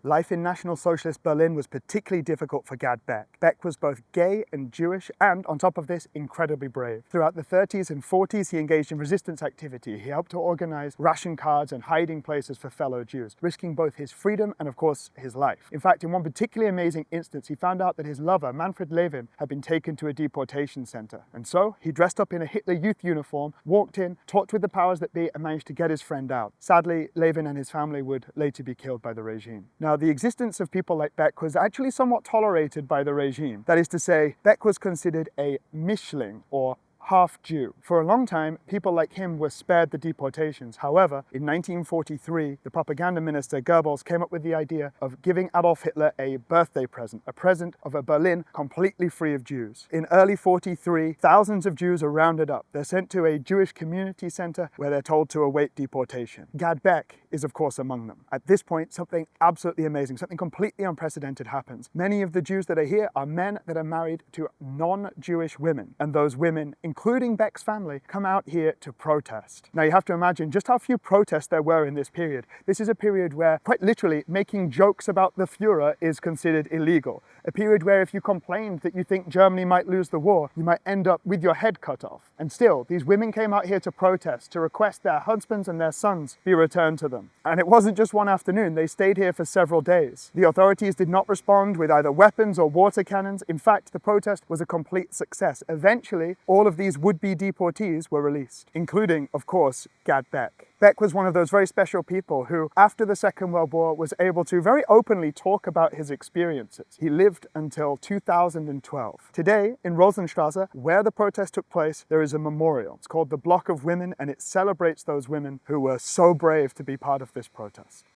Life in National Socialist Berlin was particularly difficult for Gad Beck. Beck was both gay and Jewish and, on top of this, incredibly brave. Throughout the 30s and 40s, he engaged in resistance activity. He helped to organize ration cards and hiding places for fellow Jews, risking both his freedom and, of course, his life. In fact, in one particularly amazing instance, he found out that his lover, Manfred Levin, had been taken to a deportation center. And so, he dressed up in a Hitler Youth uniform, walked in, talked with the powers that be, and managed to get his friend out. Sadly, Levin and his family would later be killed by the regime. Now, the existence of people like Beck was actually somewhat tolerated by the regime. That is to say, Beck was considered a Mischling, or half Jew. For a long time, people like him were spared the deportations. However, in 1943, the propaganda minister Goebbels came up with the idea of giving Adolf Hitler a birthday present, a present of a Berlin completely free of Jews. In early 43, thousands of Jews are rounded up. They're sent to a Jewish community center where they're told to await deportation. Gad Beck is, of course, among them. At this point, something absolutely amazing, something completely unprecedented happens. Many of the Jews that are here are men that are married to non-Jewish women, and those women, including Beck's family, come out here to protest. Now, you have to imagine just how few protests there were in this period. This is a period where, quite literally, making jokes about the Führer is considered illegal. A period where if you complained that you think Germany might lose the war, you might end up with your head cut off. And still, these women came out here to protest, to request their husbands and their sons be returned to them. And it wasn't just one afternoon, they stayed here for several days. The authorities did not respond with either weapons or water cannons. In fact, the protest was a complete success. Eventually, all of these would-be deportees were released, including, of course, Gad Beck. Beck was one of those very special people who, after the Second World War, was able to very openly talk about his experiences. He lived until 2012. Today, in Rosenstrasse, where the protest took place, there is a memorial. It's called the Block of Women, and it celebrates those women who were so brave to be part of this protest.